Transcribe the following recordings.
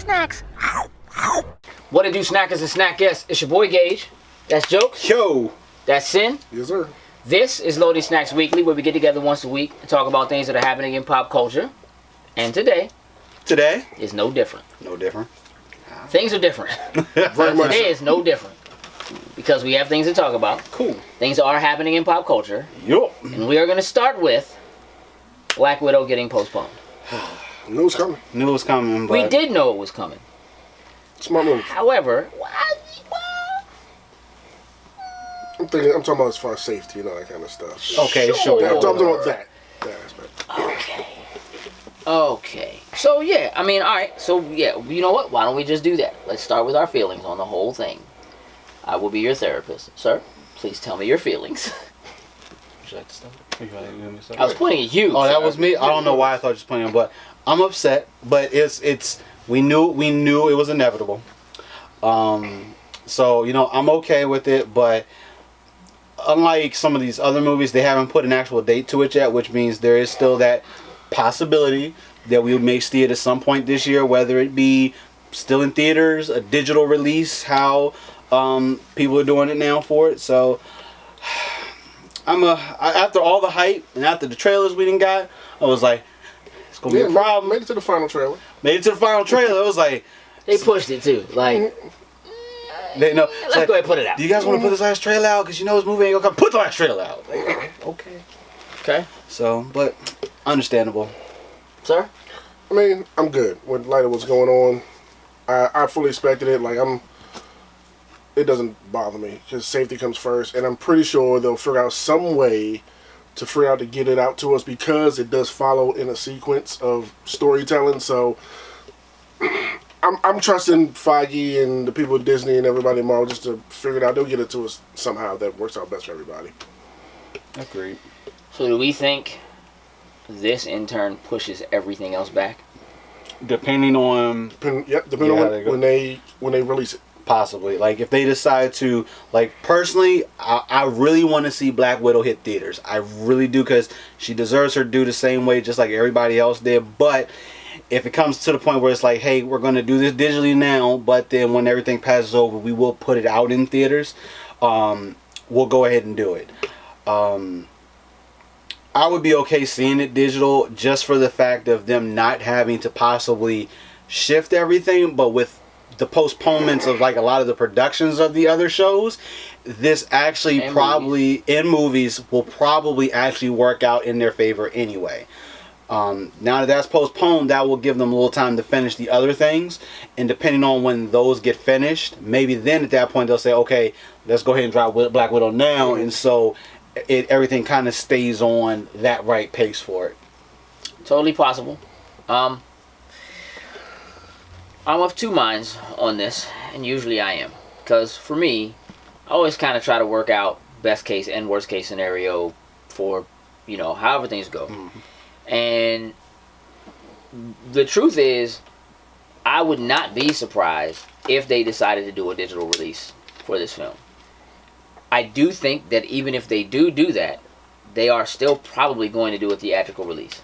snacks. What it do, snackers and snack guests? It's your boy Gage. That's Jokes. Yo. That's Sin. Yes, sir. This is Loading Snacks Weekly, where we get together once a week to talk about things that are happening in pop culture. And today is no different. No different. Things are different. Very much. Today is no different. Because we have things to talk about. Cool. Things that are happening in pop culture. Yup. And we are going to start with Black Widow getting postponed. Knew it was coming. Knew it was coming, but... We did know it was coming. Smart move. However, I'm talking about as far as safety and all that kind of stuff. Okay, sure. I'm talking about that aspect. Okay. So, yeah. I mean, alright. So, yeah. You know what? Why don't we just do that? Let's start with our feelings on the whole thing. I will be your therapist. Sir, please tell me your feelings. Would you like to start? I was pointing at you. Oh, sir. that was me? I don't know why I thought you was pointing, but I'm upset. But it's we knew it was inevitable. So, you know, I'm okay with it, but unlike some of these other movies, they haven't put an actual date to it yet, which means there is still that possibility that we may see it at some point this year, whether it be still in theaters, a digital release, how people are doing it now for it. So after all the hype and after the trailers we didn't got, I was like, it's gonna be a problem. Made it to the final trailer. It was like They pushed it too. Like, they know. let's go ahead and put it out. Do you guys want to put this last trailer out? Because you know this movie ain't gonna come. Put the last trailer out. Like, okay. So, but understandable. Sir? I mean, I'm good with light of what's going on. I fully expected it. Like it doesn't bother me because safety comes first, and I'm pretty sure they'll figure out some way to get it out to us because it does follow in a sequence of storytelling. So I'm trusting Feige and the people at Disney and everybody at Marvel just to figure it out. They'll get it to us somehow that works out best for everybody. Agreed. So do we think this in turn pushes everything else back? Depending on Depending on when they release it. Possibly. Like if they decide to, like personally, I really want to see Black Widow hit theaters. I really do, because she deserves her due the same way just like everybody else did. But if it comes to the point where it's like, hey, we're going to do this digitally now, but then when everything passes over, we will put it out in theaters, we'll go ahead and do it. I would be okay seeing it digital just for the fact of them not having to possibly shift everything, but with the postponements of like a lot of the productions of the other shows, this actually in movies will probably actually work out in their favor anyway. Now that that's postponed, that will give them a little time to finish the other things, and depending on when those get finished, maybe then at that point they'll say, okay, let's go ahead and drop Black Widow now, and so everything kind of stays on that right pace for it. Totally possible. I'm of two minds on this, and usually I am. Because for me, I always kind of try to work out best case and worst case scenario for, you know, however things go. Mm-hmm. And the truth is, I would not be surprised if they decided to do a digital release for this film. I do think that even if they do that, they are still probably going to do a theatrical release.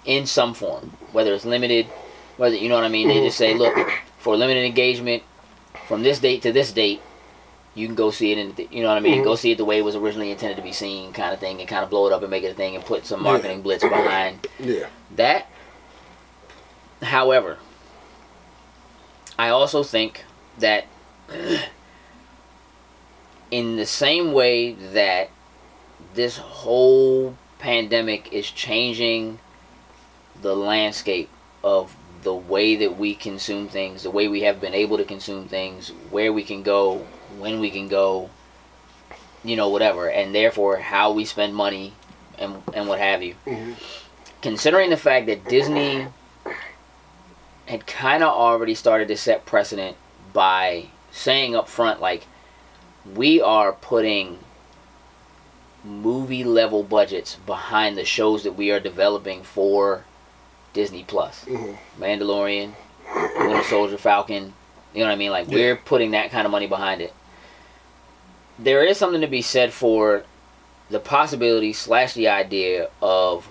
In some form. Whether it's limited, whether, you know what I mean, they just say, look, for limited engagement, from this date to this date, you can go see it, you know what I mean, go see it the way it was originally intended to be seen, kind of thing, and kind of blow it up and make it a thing and put some marketing blitz behind that. However, I also think that in the same way that this whole pandemic is changing the landscape of the way that we consume things, the way we have been able to consume things, where we can go, when we can go, you know, whatever, and therefore how we spend money and what have you. Mm-hmm. Considering the fact that Disney had kind of already started to set precedent by saying up front, like, we are putting movie level budgets behind the shows that we are developing for Disney Plus. Mm-hmm. Mandalorian, Winter Soldier, Falcon, you know what I mean? Like, we're putting that kind of money behind it. There is something to be said for the possibility / the idea of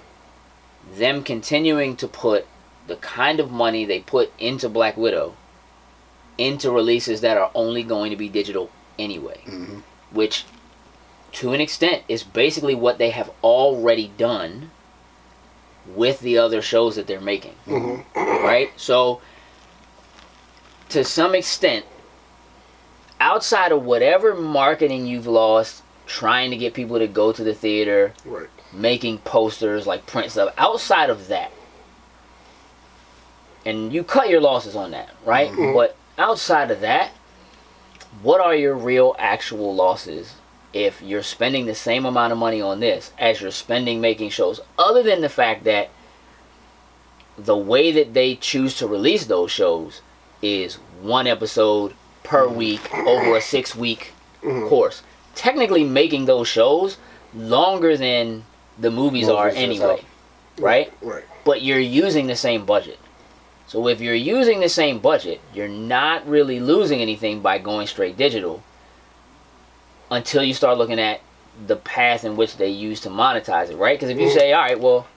them continuing to put the kind of money they put into Black Widow into releases that are only going to be digital anyway. Mm-hmm. Which, to an extent, is basically what they have already done with the other shows that they're making. Mm-hmm. Right? So, to some extent, outside of whatever marketing you've lost, trying to get people to go to the theater, Right. making posters, like print stuff, outside of that, and you cut your losses on that, right? Mm-hmm. But outside of that, what are your real actual losses if you're spending the same amount of money on this as you're spending making shows? Other than the fact that the way that they choose to release those shows is one episode per week over a 6-week course. Technically making those shows longer than the movies are anyway, right? Right. But you're using the same budget. So if you're using the same budget, you're not really losing anything by going straight digital until you start looking at the path in which they use to monetize it, right? Because if you say, all right, well,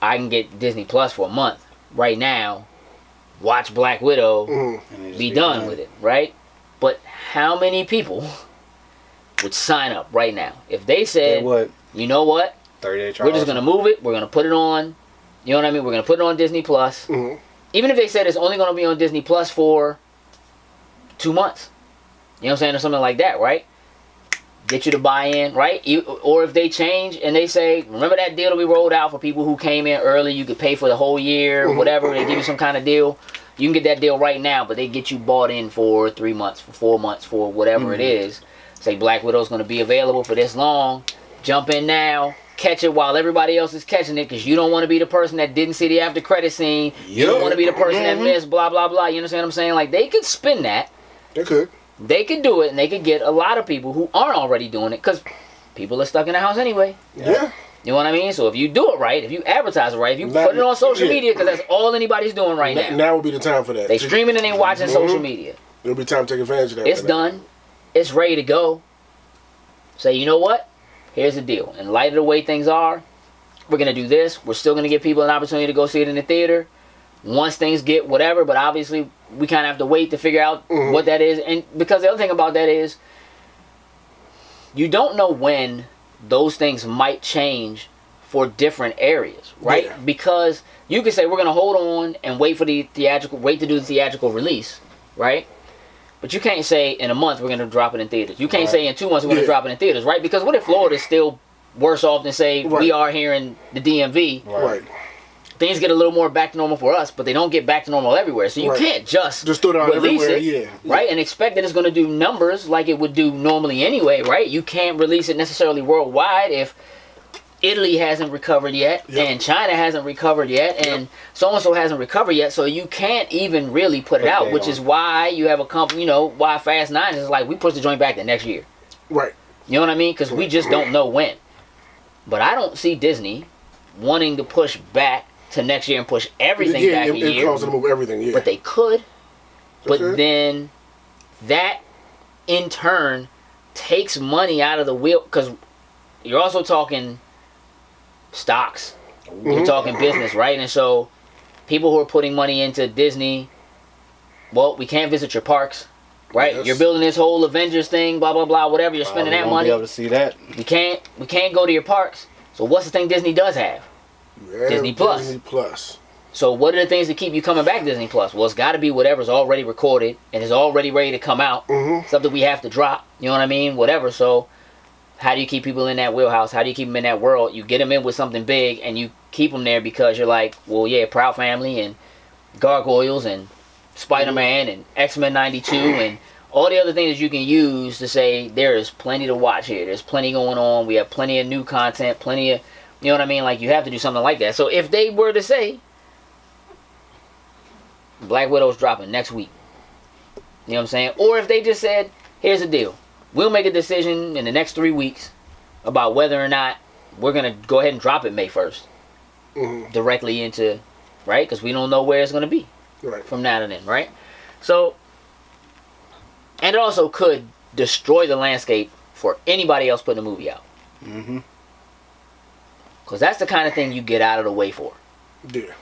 I can get Disney Plus for a month right now, watch Black Widow, And be done with it, right? But how many people would sign up right now if they said, you know what, 30-day trial. we're just going to move it, we're going to put it on, you know what I mean, we're going to put it on Disney Plus. Mm-hmm. Even if they said it's only going to be on Disney Plus for 2 months, you know what I'm saying, or something like that, right? Get you to buy in, right? Or if they change and they say, remember that deal that we rolled out for people who came in early, you could pay for the whole year, or whatever, they give you some kind of deal. You can get that deal right now, but they get you bought in for 3 months, for 4 months, for whatever it is. Say Black Widow's going to be available for this long. Jump in now. Catch it while everybody else is catching it, because you don't want to be the person that didn't see the after credit scene. You don't want to be the person that missed blah, blah, blah. You understand what I'm saying? Like, they could spin that. They could. They could do it, and they could get a lot of people who aren't already doing it, because people are stuck in the house anyway. Yeah. You know what I mean? So if you do it right, if you advertise it right, if you put it on social media, because that's all anybody's doing right now. Now would be the time for that. They streaming and they watching social media. It'll be time to take advantage of that. It's done. It's ready to go. Say, you know what? Here's the deal. In light of the way things are, we're going to do this. We're still going to give people an opportunity to go see it in the theater. Once things get whatever, but obviously we kind of have to wait to figure out what that is. And because the other thing about that is, you don't know when those things might change for different areas, right? Yeah. Because you could say we're going to hold on and wait to do the theatrical release, right? But you can't say in a month we're going to drop it in theaters. You can't say in 2 months we're going to drop it in theaters, right? Because what if Florida's still worse off than say we are here in the DMV? Right. Things get a little more back to normal for us, but they don't get back to normal everywhere. So you can't just throw it out release everywhere, it, right? And expect that it's going to do numbers like it would do normally anyway, right? You can't release it necessarily worldwide if Italy hasn't recovered yet, and China hasn't recovered yet, and so-and-so hasn't recovered yet, so you can't even really put it out, which is why you have a company, you know, why Fast 9 is like, we push the joint back the next year. Right. You know what I mean? Because we just don't know when. But I don't see Disney wanting to push back to next year and push everything back a year. Causing to move everything, But they could. But Okay. then that, in turn, takes money out of the wheel, because you're also talking stocks. You're talking business, right? And so people who are putting money into Disney, well, we can't visit your parks, right? Yes. You're building this whole Avengers thing, blah blah blah, whatever. You're spending that money. Be able to see that. We can't go to your parks. So what's the thing Disney does have? Disney Plus. Disney Plus. So what are the things that keep you coming back to Disney Plus? Well, it's got to be whatever's already recorded and is already ready to come out. Stuff that we have to drop. You know what I mean? Whatever. So how do you keep people in that wheelhouse? How do you keep them in that world? You get them in with something big, and you keep them there because you're like, well, yeah, Proud Family and Gargoyles and Spider-Man and X-Men 92 and all the other things that you can use to say there is plenty to watch here. There's plenty going on. We have plenty of new content, plenty of, you know what I mean? Like, you have to do something like that. So if they were to say, Black Widow's dropping next week, you know what I'm saying? Or if they just said, here's the deal. We'll make a decision in the next 3 weeks about whether or not we're going to go ahead and drop it May 1st. Directly into, right? Because we don't know where it's going to be from now to then, right? So, and it also could destroy the landscape for anybody else putting a movie out. Because that's the kind of thing you get out of the way for. Yeah.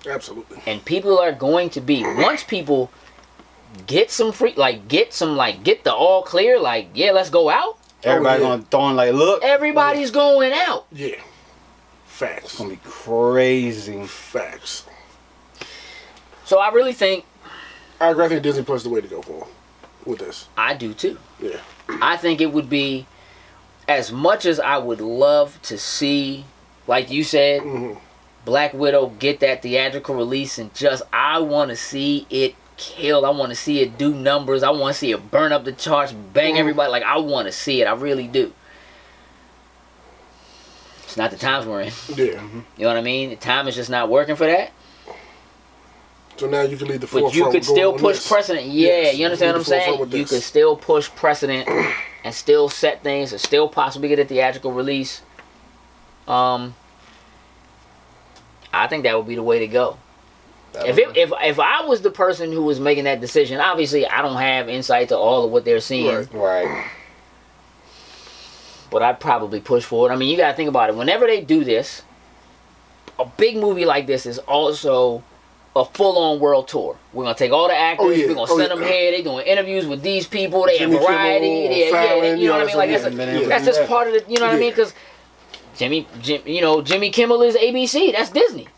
Absolutely. And people are going to be, once people get some free, get the all clear, let's go out. Everybody gonna throw in look. Everybody's going out. Yeah. Facts. It's gonna be crazy. Facts. So I really think. I agree. I think Disney Plus is the way to go for with this. I do too. Yeah. I think it would be, as much as I would love to see, like you said, Black Widow get that theatrical release and I want to see it kill. I want to see it do numbers. I want to see it burn up the charts, bang everybody. I want to see it. I really do. It's not the times we're in. Yeah. You know what I mean? The time is just not working for that. So now you can lead the forefront. But you could still push precedent. Yeah, yes, you understand what I'm saying? You could still push precedent and still set things and still possibly get a theatrical release. I think that would be the way to go. If I was the person who was making that decision, obviously I don't have insight to all of what they're seeing. Right. But I'd probably push for it. I mean, you gotta think about it. Whenever they do this, a big movie like this is also a full-on world tour. We're gonna take all the actors. We're gonna send them here. They doing interviews with these people. They have variety. You know what I mean? That's just part of the. You know what I mean? Because Jimmy Kimmel is ABC. That's Disney.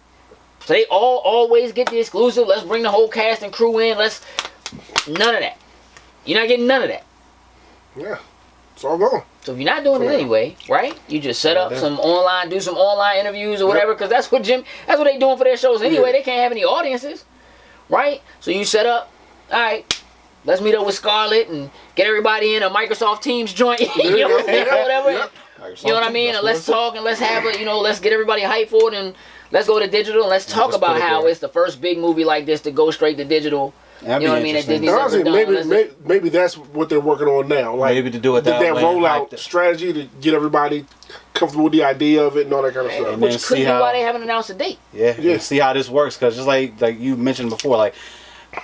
So they always get the exclusive. Let's bring the whole cast and crew in. None of that. You're not getting none of that. Yeah, it's all gone. So if you're not doing it anyway, right? You just set up do some online interviews or whatever, because that's what they doing for their shows anyway. They can't have any audiences, right? So you set up, all right, let's meet up with Scarlett and get everybody in a Microsoft Teams joint, you know, whatever. You know what I mean? And let's talk and let's have let's get everybody hyped for it and let's go to digital and let's talk about how it's the first big movie like this to go straight to digital. That'd you know what I mean? That Disney's honestly, maybe that's what they're working on now. Maybe to do it that way. Rollout strategy to get everybody comfortable with the idea of it and all that kind of stuff. Which could be why they haven't announced a date. Yeah. See how this works, because just like you mentioned before,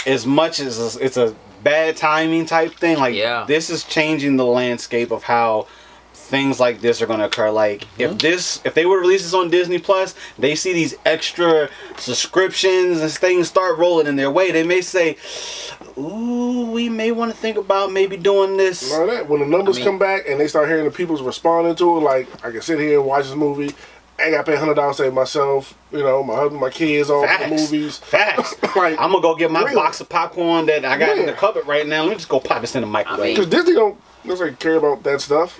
as much as it's a bad timing type thing, this is changing the landscape of how things like this are going to occur. If they would release this on Disney Plus, they see these extra subscriptions and things start rolling in their way, they may say, ooh, we may want to think about maybe doing this. When the numbers come back and they start hearing the people's responding to it, I can sit here and watch this movie. I ain't got to pay $100 to save myself, my husband, my kids, all the movies. Facts. I'm going to go get my box of popcorn that I got in the cupboard right now. Let me just go pop this in the microwave. Because Disney don't care about that stuff.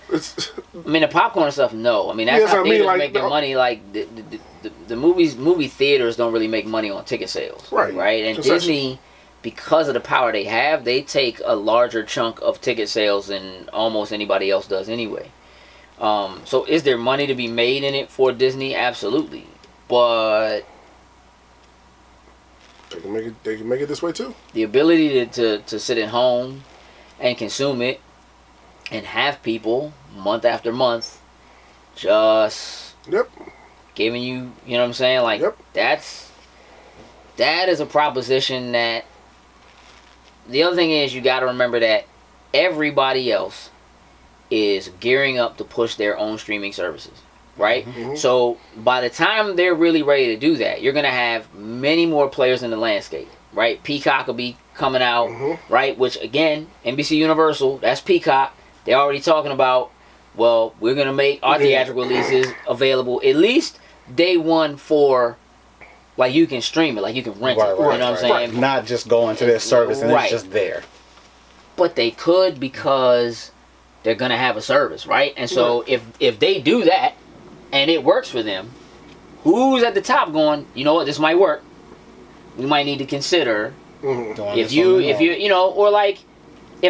The popcorn stuff, no. That's how theaters make their money. The movie theaters don't really make money on ticket sales. Right? And Disney, because of the power they have, they take a larger chunk of ticket sales than almost anybody else does anyway. So is there money to be made in it for Disney? Absolutely. But they can make it this way too. The ability to sit at home and consume it and have people month after month just giving you know what I'm saying? That is a proposition that. The other thing is, you got to remember that everybody else is gearing up to push their own streaming services, right? So by the time they're really ready to do that, you're going to have many more players in the landscape, right? Peacock will be coming out, right? Which, again, NBC Universal, that's Peacock. They're already talking about, well, we're going to make our theatrical releases available at least day one for, you can stream it, you can rent it, you know what I'm saying? Not just go into their service and it's just there. But they could, because they're going to have a service, right? And so if they do that and it works for them, who's at the top going, you know what, this might work. We might need to consider if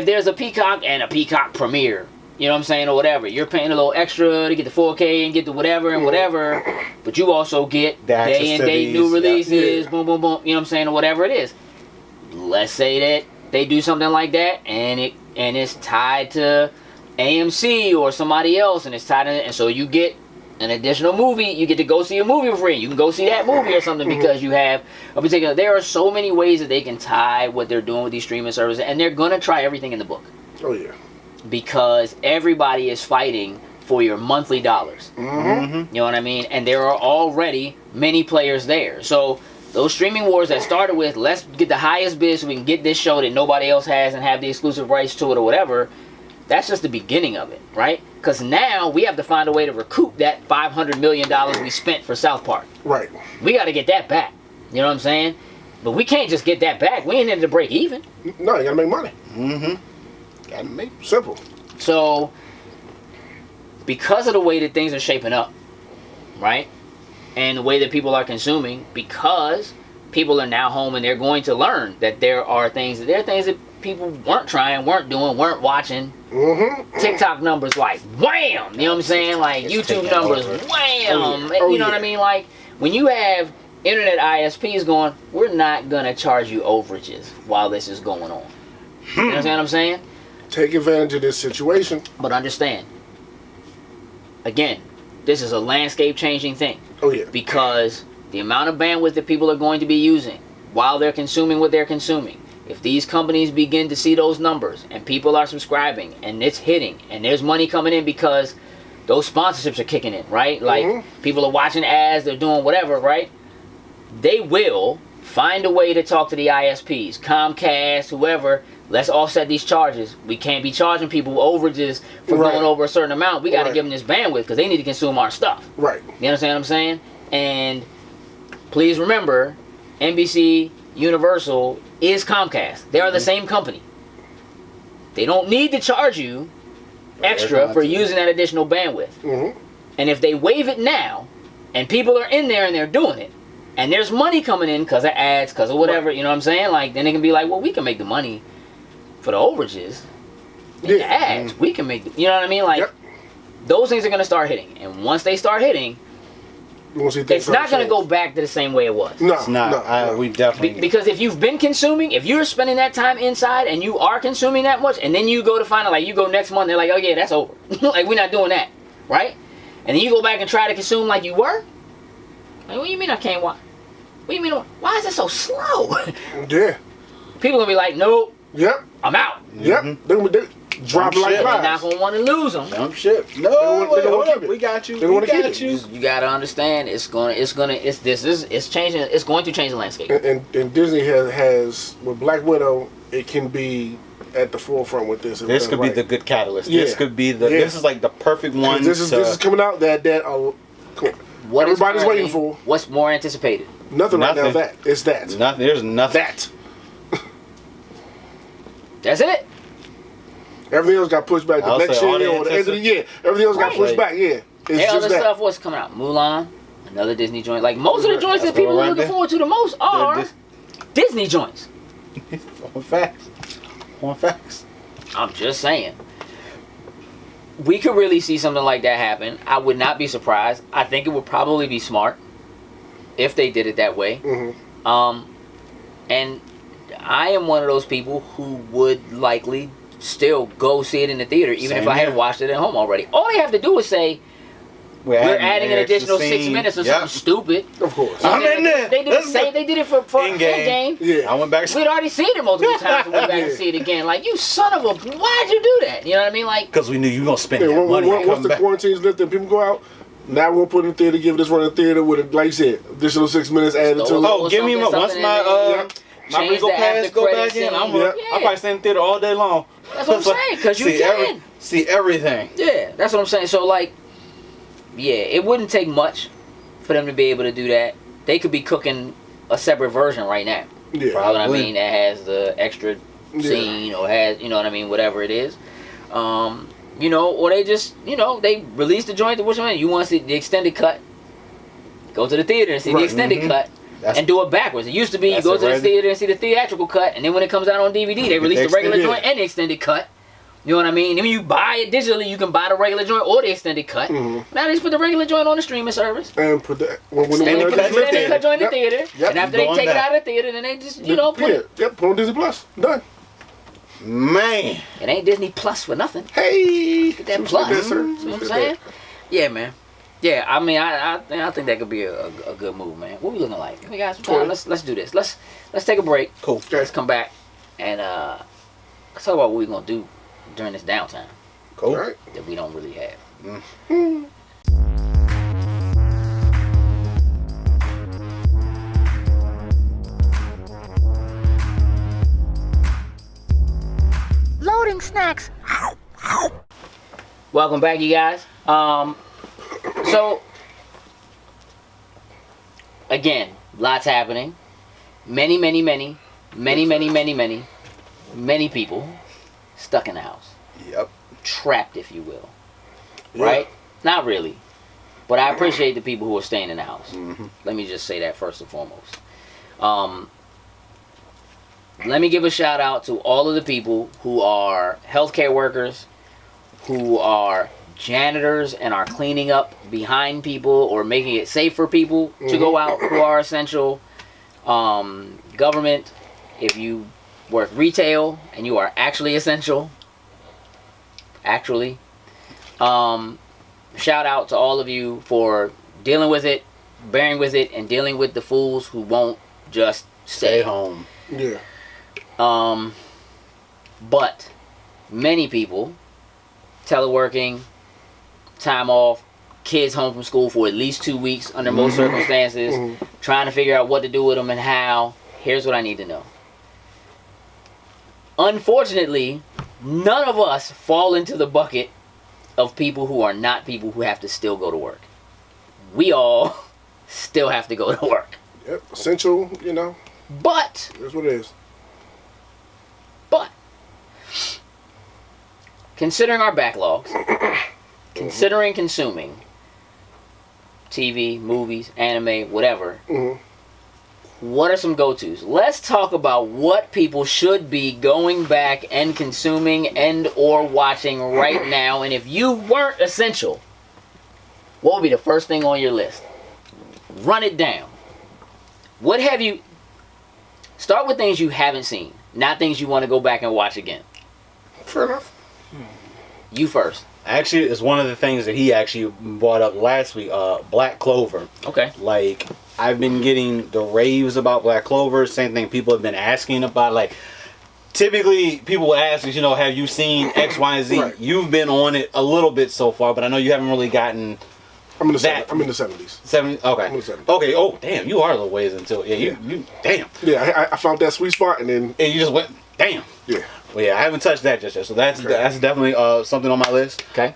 there's a Peacock and a Peacock Premiere, you know what I'm saying, or whatever. You're paying a little extra to get the 4K and get the whatever and whatever, but you also get day and date new releases, boom, boom, boom, you know what I'm saying, or whatever it is. Let's say that they do something like that and it's tied to AMC or somebody else, and it's tied in, and so you get an additional movie. You get to go see a movie for free. You can go see that movie or something because you have a particular. There are so many ways that they can tie what they're doing with these streaming services, and they're gonna try everything in the book. Oh yeah. Because everybody is fighting for your monthly dollars. You know what I mean? And there are already many players there. So Those streaming wars that started with, let's get the highest bid so we can get this show that nobody else has and have the exclusive rights to it or whatever, that's just the beginning of it, right? Because now we have to find a way to recoup that $500 million we spent for South Park. Right. We got to get that back. You know what I'm saying? But we can't just get that back. We ain't in to break even. No, you got to make money. Mm-hmm. Gotta make Simple. So, because of the way that things are shaping up, right? And the way that people are consuming, because people are now home and they're going to learn that there are things that people weren't trying, weren't doing, weren't watching. TikTok numbers like wham, you know what I'm saying? Like YouTube numbers wham. You know what I mean? Like when you have internet ISPs going, we're not gonna charge you overages while this is going on. You understand what I'm saying? Take advantage of this situation. But understand, again, this is a landscape changing thing. Oh yeah. Because the amount of bandwidth that people are going to be using while they're consuming what they're consuming, if these companies begin to see those numbers and people are subscribing and it's hitting and there's money coming in because those sponsorships are kicking in, right? Like people are watching ads, they're doing whatever, right? They will find a way to talk to the ISPs, Comcast, whoever. Let's offset these charges. We can't be charging people overages for going over a certain amount. We got to give them this bandwidth because they need to consume our stuff. Right. You understand what I'm saying? And please remember, NBC Universal is Comcast. They are the same company. They don't need to charge you extra for using that additional bandwidth. And if they waive it now, and people are in there and they're doing it, and there's money coming in because of ads, because of whatever, you know what I'm saying? Like, then they can be like, well, we can make the money for the overages, and the ads. We can make, you know what I mean? Like, those things are going to start hitting. And once they start hitting, it's not going to go back to the same way it was. No, it's not. No. We definitely... Because if you've been consuming, if you're spending that time inside and you are consuming that much, and then you go to find out, like, you go next month, they're like, oh yeah, that's over. Like, we're not doing that, right? And then you go back and try to consume like you were. Like, what do you mean I can't watch? What do you mean? Why is it so slow? Yeah. People going to be like, nope. Yep. I'm out. Yep. They're dropping like They're flies. not going to want to lose them. Jump ship. No, hold up. We got you. They want to keep you. You got to understand, it's going to change the landscape. And Disney has with Black Widow, it can be at the forefront with this. This could be the good catalyst. This could be the. This is like the perfect one. This is coming out that what everybody's waiting for. What's more anticipated? Nothing right now. That it's that. Nothing. There's nothing. That. That's it. Everything else got pushed back. The next year or the end of the year. Everything else got pushed back. Yeah. It's just other that. stuff what's coming out. Mulan, another Disney joint. Like most of the joints that people are looking forward to the most are Disney joints. On facts. I'm just saying. We could really see something like that happen. I would not be surprised. I think it would probably be smart if they did it that way. And I am one of those people who would likely still go see it in the theater, even if I had watched it at home already. All they have to do is say, we're adding an additional 6 minutes or something stupid. Of course. I'm in there. They did the same. They did it for Endgame. Yeah. I went back. We'd already seen it multiple times. We went back and see it again. Like, you son of a... Why'd you do that? You know what I mean? Like... Because we knew you were going to spend that money. Once the quarantine's lifted and people go out, now we'll put it in the theater, give this run in the theater with, like you said, additional 6 minutes added to it. Oh, give me once my legal pass go back in. I'll probably stay in the theater all day long. That's what I'm saying, because you can. See everything. Yeah, that's what I'm saying. So, like, yeah, it wouldn't take much for them to be able to do that. They could be cooking a separate version right now. Yeah. You know what I mean? That has the extra scene or has, you know what I mean, whatever it is. You know, or they just, you know, they release the joint. Which one? You want to see the extended cut? Go to the theater and see the extended cut. And do it backwards. It used to be you go to the theater and see the theatrical cut, and then when it comes out on DVD, they release the regular joint and the extended cut. You know what I mean? And when you buy it digitally, you can buy the regular joint or the extended cut. Now they just put the regular joint on the streaming service. And put the extended cut joint in the theater. And after they take it out of the theater, then they just, you know, put it. Put on Disney Plus. Done. Man. It ain't Disney Plus for nothing. Hey. Get that Plus. You know what I'm saying? Yeah, man. Yeah, I mean, I think that could be a good move, man. What we looking like? We got some time. Let's do this. Let's take a break. Cool. Let's come back and let's talk about what we're gonna do during this downtime. Cool. Right. That we don't really have. loading snacks. Welcome back, you guys. So again, lots happening. Many people stuck in the house. Yep. Trapped, if you will. Yeah. Right? Not really. But I appreciate the people who are staying in the house. Mm-hmm. Let me just say that first and foremost. Let me give a shout out to all of the people who are healthcare workers, who are janitors and are cleaning up behind people or making it safe for people to go out who are essential. Government, if you work retail and you are actually essential, shout out to all of you for dealing with it, bearing with it, and dealing with the fools who won't just stay home. Yeah. But many people, teleworking, time off, kids home from school for at least 2 weeks under most circumstances, trying to figure out what to do with them and how. Here's what I need to know. Unfortunately, none of us fall into the bucket of people who are not people who have to still go to work. We all still have to go to work. Yep. Essential, you know. But That's what it is. considering our backlogs, considering consuming TV, movies, anime, whatever, what are some go-tos? Let's talk about what people should be going back and consuming and or watching right now. And if you weren't essential, what would be the first thing on your list? Run it down. What have you... Start with things you haven't seen, not things you want to go back and watch again. Fair enough. You first. Actually, it's one of the things that he actually brought up last week, Black Clover. Okay. Like, I've been getting the raves about Black Clover. Same thing people have been asking about. Like, typically, people will ask us, you know, have you seen X, Y, and Z? Right. You've been on it a little bit so far, but I know you haven't really gotten... I'm in the that. I'm in the 70s. 70? Okay. I'm in the 70s. Okay, oh, damn, you are a little ways into it. Yeah, you damn. Yeah, I found that sweet spot, and then And you just went, damn. yeah. Well, yeah, I haven't touched that just yet, so that's definitely something on my list. Okay.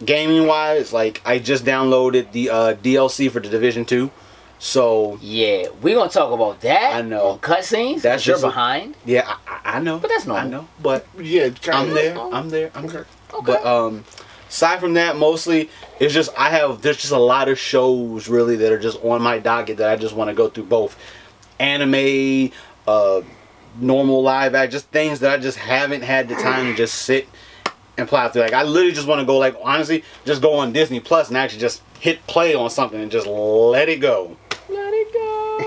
Gaming wise, like I just downloaded the DLC for the Division 2, so Yeah, we're gonna talk about that. I know. On cutscenes. That's You're just a- behind. yeah, I know. But that's normal. I know, but Yeah, kind I'm there. I'm there. Okay. But aside from that, mostly it's just there's just a lot of shows really that are just on my docket that I just want to go through, both anime, normal live act, just things that I just haven't had the time to just sit and plow through. Like I literally just want to go, like honestly, just go on Disney Plus and actually just hit play on something and just let it go. Let it go.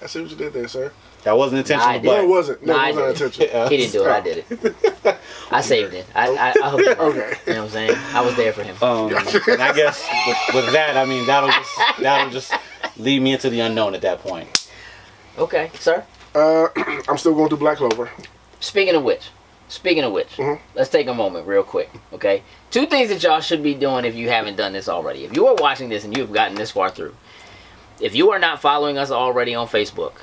I see what you did there, sir. That wasn't intentional, I did. No, it but wasn't. No, Nah, I it wasn't did. intentional. He didn't do it. I did it. I saved it. I hooked him up. Okay. You know what I'm saying? I was there for him. and I guess with that, I mean that'll just lead me into the unknown at that point. Okay, sir. I'm still going through Black Clover. Speaking of which, let's take a moment real quick, okay? 2 things that y'all should be doing if you haven't done this already. If you are watching this and you've gotten this far through, if you are not following us already on Facebook,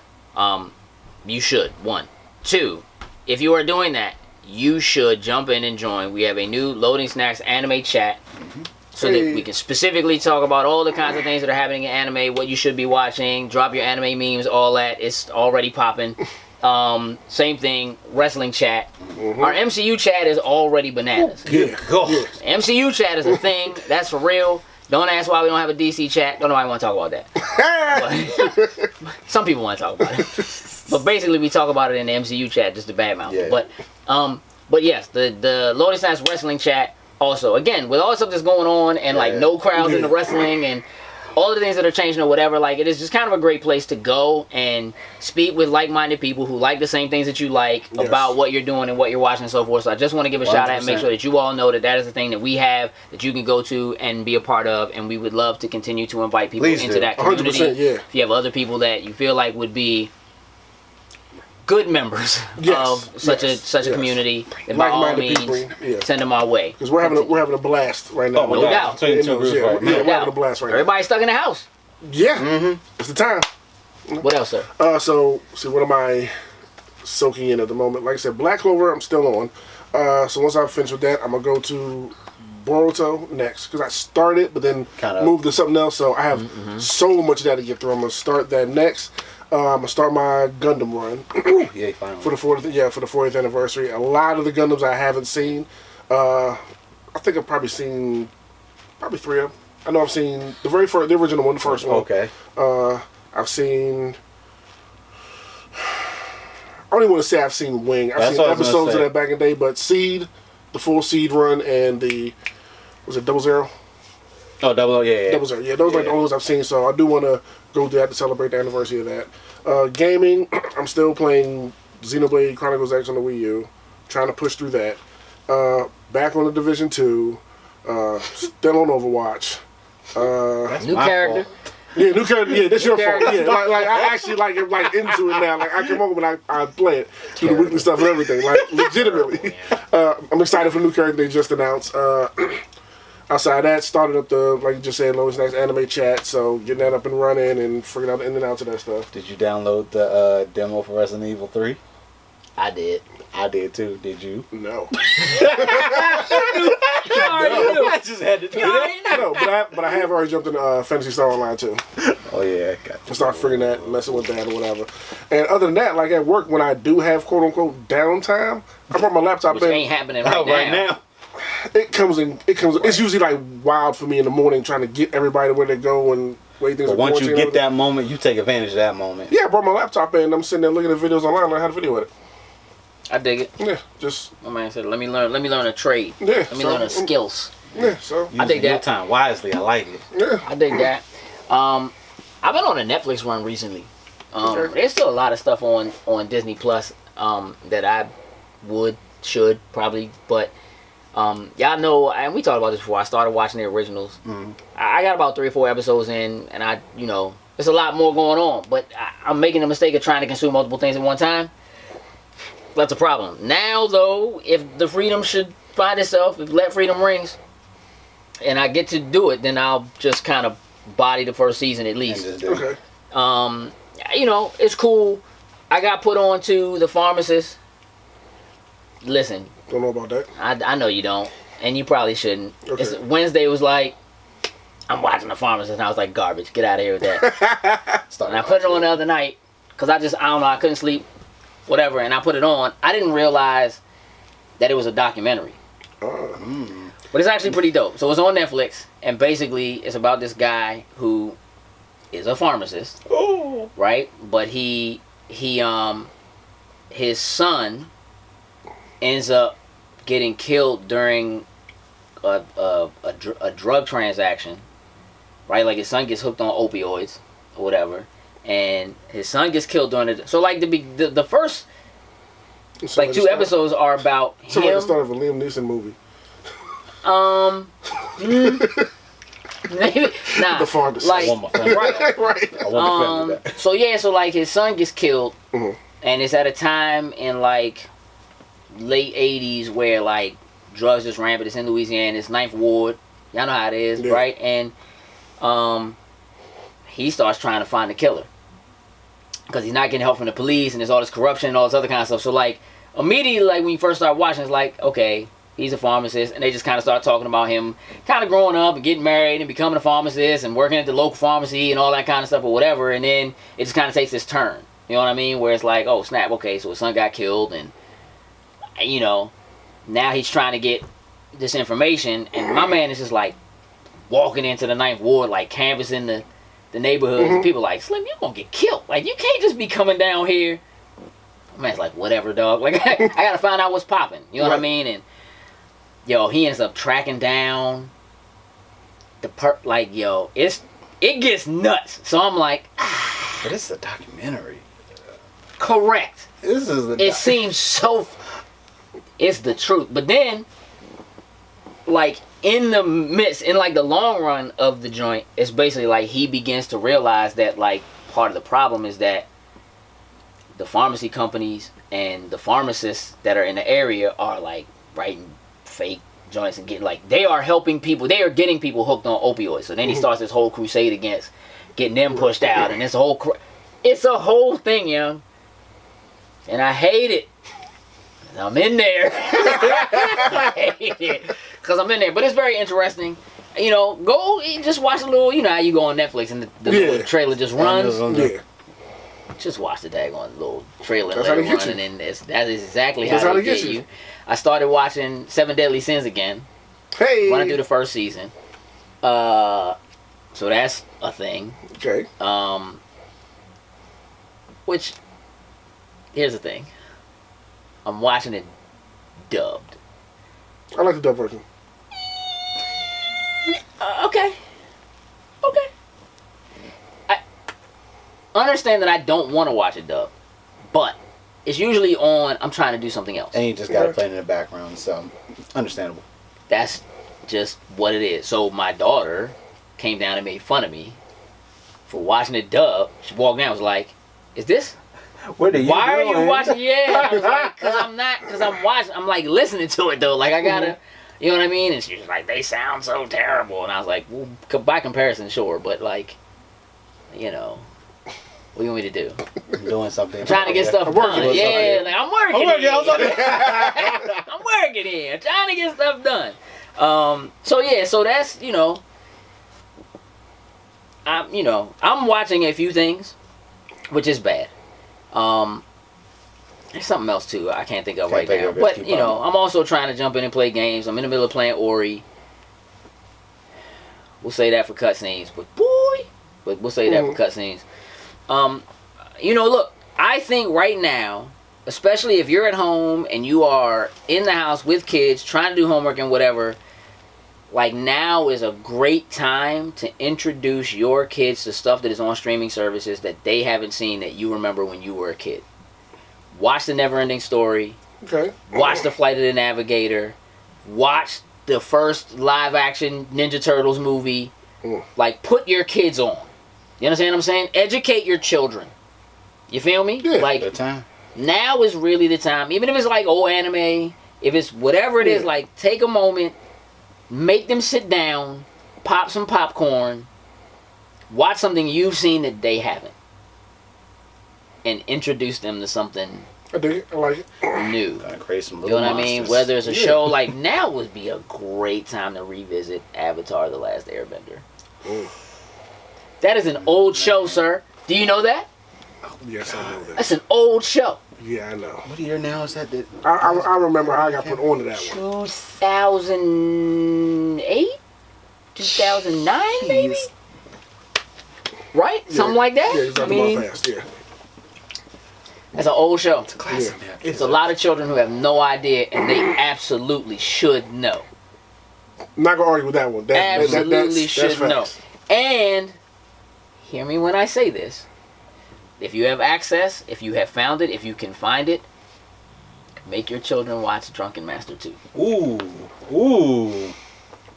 you should. 1. 2, if you are doing that, you should jump in and join. We have a new Loading Snacks anime chat. So that we can specifically talk about all the kinds of things that are happening in anime, what you should be watching, drop your anime memes, all that. It's already popping. Same thing, wrestling chat. Our MCU chat is already bananas. Good God. MCU chat is a thing. That's for real. Don't ask why we don't have a DC chat. Don't nobody want to talk about that. But some people want to talk about it. But basically, we talk about it in the MCU chat, just to badmouth. Yeah. But yes, the Loading Snacks wrestling chat. Also, again, with all the stuff that's going on and like no crowds in the wrestling and all the things that are changing or whatever, like it is just kind of a great place to go and speak with like-minded people who like the same things that you like about what you're doing and what you're watching and so forth. So I just want to give a shout out and make sure that you all know that that is the thing that we have that you can go to and be a part of, and we would love to continue to invite people into that community. 100%, yeah. If you have other people that you feel like would be good members of such a community, then by all means, send them our way. Because we're having a blast right now. No doubt. Between two groups right now. We're having a blast right now. Everybody's stuck in the house. Yeah, it's the time. What else, sir? So see, one of my soaking in at the moment. Like I said, Black Clover, I'm still on. So once I finish with that, I'm gonna go to Boruto next because I started, but then moved to something else. So I have so much of that to get through. I'm gonna start that next. I'm gonna start my Gundam run. Yeah, finally. For the 40th anniversary. A lot of the Gundams I haven't seen. I think I've probably seen 3 of them. I know I've seen the original one, the first one. Okay. I've seen. I don't even want to say I've seen Wing. I've seen episodes of that back in the day, but Seed, the full Seed run, and was it 00? Oh, yeah. 00, yeah. Those are like the only ones I've seen, so I do want to go do that to celebrate the anniversary of that. Gaming, I'm still playing Xenoblade Chronicles X on the Wii U, trying to push through that. Back on the Division 2, still on Overwatch. New character. Fault. Yeah, new character. Yeah, that's your fault. Yeah, like I actually like into it now. Like I come home and I play it, do the weekly stuff and everything. Like legitimately, I'm excited for the new character they just announced. Outside that, started up the, like you just said, Lois Next anime chat. So getting that up and running and figuring out the in and outs of that stuff. Did you download the demo for Resident Evil 3? I did. I did too. Did you? No. I just had to do that. No, but I have already jumped into Fantasy Star Online too. Oh yeah, got To start figuring that, messing with that or whatever. And other than that, like at work, when I do have quote unquote downtime, I brought my laptop Which in. ain't happening right now. It comes in. It's usually like wild for me in the morning, trying to get everybody where they go and way things. But once you get that moment, you take advantage of that moment. Yeah, I brought my laptop in. I'm sitting there looking at videos online, learn how to video edit. I dig it. Yeah, just My man said, "Let me learn a trade. Yeah, Let me learn the skills." Yeah, so I dig your that. time wisely. I like it. Yeah, I dig that. I've been on a Netflix run recently. Okay. There's still a lot of stuff on Disney Plus that I should probably, but y'all know, and we talked about this before. I started watching the originals. I got about 3 or 4 episodes in, and there's a lot more going on. But I'm making the mistake of trying to consume multiple things at one time. That's a problem. Now, though, if the freedom should find itself, if Let Freedom Rings, and I get to do it, then I'll just kind of body the first season at least. okay. It's cool. I got put on to The Pharmacist. Listen, Don't know about that. I know you don't, and you probably shouldn't. Okay. Wednesday was like, I'm watching The Pharmacist, and I was like, garbage. Get out of here with that. And I put it on the other night, because I don't know, I couldn't sleep. Whatever, and I put it on. I didn't realize that it was a documentary. But it's actually pretty dope. So it's on Netflix, and basically it's about this guy who is a pharmacist, right? But his son ends up getting killed during a drug transaction, right? Like his son gets hooked on opioids or whatever. And his son gets killed during it. So like the first like 2 episodes are about him. Like the start of a Liam Neeson movie. Maybe nah. The Pharmacist. Like, I want my family. right. Right. I want the family back. So like his son gets killed, Mhm. and it's at a time in like late 80s where like drugs just rampant. It's in Louisiana. It's 9th Ward. Y'all know how it is, Yeah. right? And he starts trying to find the killer. Because he's not getting help from the police, and there's all this corruption and all this other kind of stuff. So, like, immediately, like, when you first start watching, it's like, okay, he's a pharmacist. And they just kind of start talking about him kind of growing up and getting married and becoming a pharmacist and working at the local pharmacy and all that kind of stuff or whatever. And then it just kind of takes this turn. You know what I mean? Where it's like, oh, snap, okay, so his son got killed. And, now he's trying to get this information. And my man is just, like, walking into the 9th Ward, like, canvassing the neighborhoods, and people like, Slim, you're gonna get killed. Like, you can't just be coming down here. Man's like, whatever, dog. Like, I gotta find out what's popping. You know what I mean? And he ends up tracking down it gets nuts. So I'm like, But it's a documentary. correct. This is It seems so. It's the truth. But then, like, in the midst, in like the long run of the joint, it's basically like he begins to realize that like part of the problem is that the pharmacy companies and the pharmacists that are in the area are like writing fake joints and getting like, they are helping people, they are getting people hooked on opioids. So then he starts this whole crusade against getting them pushed out, and it's a whole thing, young. And I hate it. I'm in there. I hate it. Because I'm in there. But it's very interesting. You know, go just watch a little, you know how you go on Netflix and the little trailer just runs? Yeah. Just watch the daggone little trailer That's and let how it they run. get And then that is exactly That's how they get you. I started watching 7 Deadly Sins again. Hey. Running through the first season. So that's a thing. Okay. Which, here's the thing. I'm watching it dubbed. I like the dub version. Okay. I understand that I don't want to watch it dubbed, but it's usually on. I'm trying to do something else. And you just got to play it in the background, so understandable. That's just what it is. So my daughter came down and made fun of me for watching it dubbed. She walked down and was like, "Is this? What are you Why doing? are you watching?" Yeah, I was like, because I'm watching. I'm like listening to it though. Like I gotta. You know what I mean? And she was like, they sound so terrible. And I was like, well, by comparison, sure. But, like, you know, what do you want me to do? I'm doing something. I'm trying to get stuff done. Yeah, like, I'm working here. I'm working here. Trying to get stuff done. So that's, you know, I'm watching a few things, which is bad. There's something else too I can't think of right now. But you know, I'm also trying to jump in and play games. I'm in the middle of playing Ori. We'll say that for cutscenes, but we'll say that for cutscenes. You know, look, I think right now, especially if you're at home and you are in the house with kids trying to do homework and whatever, like now is a great time to introduce your kids to stuff that is on streaming services that they haven't seen that you remember when you were a kid. Watch The Neverending Story. Okay. Watch The Flight of the Navigator. Watch the first live-action Ninja Turtles movie. Like, put your kids on. You understand what I'm saying? Educate your children. You feel me? Yeah. Like, Good time. now is really the time. Even if it's like old anime, if it's whatever it is, like, take a moment, make them sit down, pop some popcorn, watch something you've seen that they haven't, and introduce them to something I dig it. I like it. new. Create some You little know what I mean? monsters. Whether it's a show like now would be a great time to revisit Avatar: The Last Airbender. That is an old show, sir. Do you know that? Yes, I know that. That's an old show. Yeah, I know. What year now is that? I remember how I got put onto that one. 2008? 2009 maybe? Right? Something like that? Yeah, I mean, fast. Yeah. that's an old show. It's a classic. Yeah. It's a lot of children who have no idea, and they absolutely should know. I'm not gonna argue with that one. Absolutely should that's know. facts. And hear me when I say this. If you have access, if you have found it, if you can find it, make your children watch Drunken Master 2. Ooh.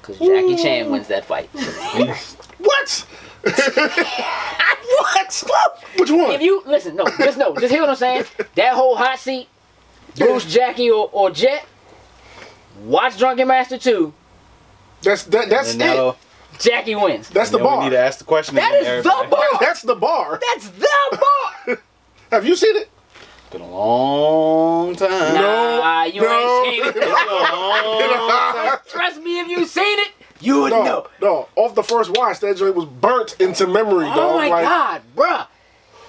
Because Jackie Chan wins that fight. What? What? Which one? If you listen, just hear what I'm saying. That whole hot seat, Bruce, Jackie, or Jet, watch Drunken Master 2. That's it. Jackie wins. That's the We bar. need to ask the question. That again, is everybody. the bar. That's the bar. That's the bar. Have you seen it? It's been a long time. Nah, you ain't seen it. It's been a long time. Trust me, if you seen it, you would know. No. Off the first watch, that joint was burnt into memory, dog. Oh my God, bruh.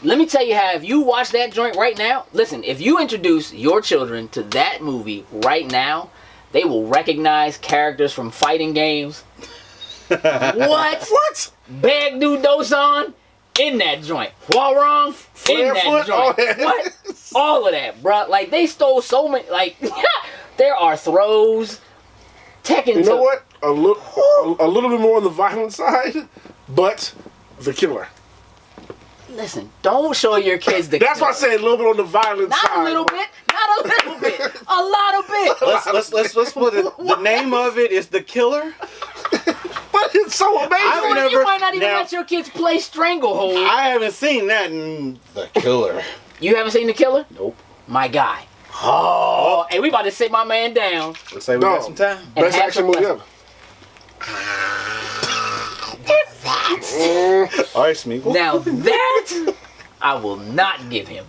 Let me tell you how, if you watch that joint right now, listen, if you introduce your children to that movie right now, they will recognize characters from fighting games. What? Bag Dude Dosan in that joint. Hwarong in that Flarefoot, all joint. that. What? All of that, bruh. Like, they stole so many, like, there are throws. Tekken. You know what? A little bit more on the violent side, but the killer. Listen, don't show your kids the That's why I say a little bit on the violent Not side. a little bit. Not a little bit. A lot of bit. Let's put it. The name of it is The Killer. But it's so amazing. You might not even let your kids play Stranglehold. I haven't seen that in The Killer. You haven't seen The Killer? Nope. My guy. Oh, hey, we about to sit my man down. Let's say we got some time. And Best have action some movie fun. ever. All right, Smeagol. Now that I will not give him.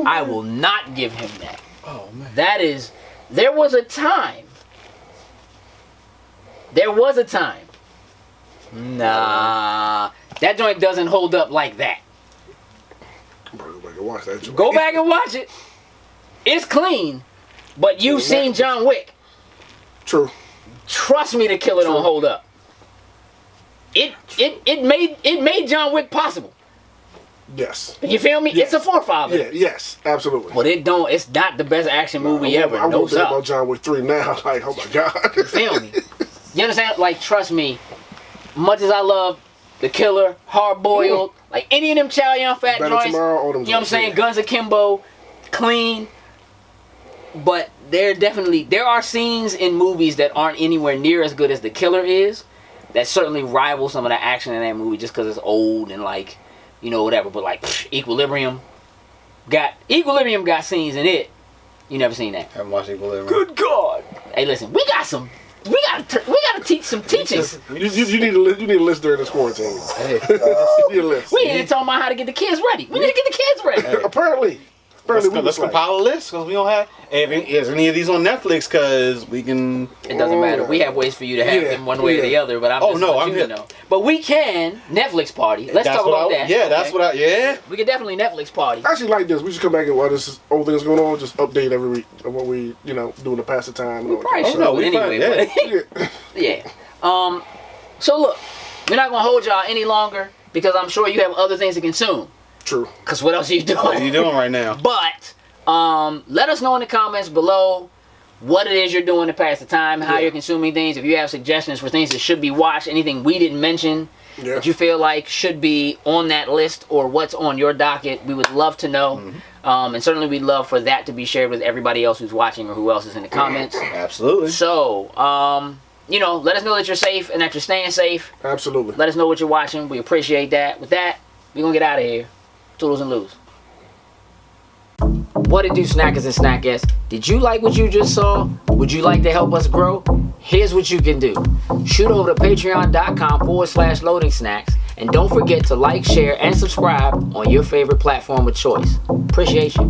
I will not give him that. Oh man. That is, there was a time. Nah, that joint doesn't hold up like that. Go back and watch that joint. Go back and watch it. It's clean, but you've seen John Wick. True. Trust me, the killer don't hold up. It made John Wick possible. Yes. You feel me? Yes. It's a forefather. Yeah. Yes. Absolutely. But it's not the best action movie ever. I'm No, going to think sir. about John Wick 3 now. Like, oh my God. You feel me? You understand? Like, trust me. Much as I love The Killer, Hard Boiled, like any of them Chow Yun Fat Better joints, Tomorrow, all them you know what I'm joints, saying? yeah. Guns Akimbo, clean. But there are scenes in movies that aren't anywhere near as good as The Killer is. That certainly rival some of the action in that movie just because it's old and like, you know, whatever. But like Equilibrium got scenes in it. You never seen that? Haven't watched Equilibrium. Good God! Hey, listen, we gotta teach some teachings. You need a list during this quarantine. Hey, You need a list. We ain't talking about how to get the kids ready. We need to get the kids ready. Apparently, let's compile a list because we don't have. Is any of these on Netflix? Because we can. It doesn't matter. We have ways for you to have them one way or the other. But I'm you to know. But we can Netflix party. Let's talk about that. Yeah, that's what I. Yeah. We could definitely Netflix party. I actually like this. We should come back and while this old thing's going on, just update every week of what we, doing to pass the time. And all Probably that. should no, do we it anyway. fine, But yeah. So look, we're not gonna hold y'all any longer because I'm sure you have other things to consume. True. Cause what else are you doing? What are you doing right now? But let us know in the comments below what it is you're doing to pass the time, how you're consuming things. If you have suggestions for things that should be watched, anything we didn't mention that you feel like should be on that list or what's on your docket, we would love to know. And certainly we'd love for that to be shared with everybody else who's watching or who else is in the comments. Absolutely. So, let us know that you're safe and that you're staying safe. Absolutely. Let us know what you're watching. We appreciate that. With that, we're going to get out of here. Toodles and loos. What it do, snackers and snackettes? Did you like what you just saw? Would you like to help us grow? Here's what you can do. Shoot over to patreon.com/loading snacks. And don't forget to like, share, and subscribe on your favorite platform of choice. Appreciate you.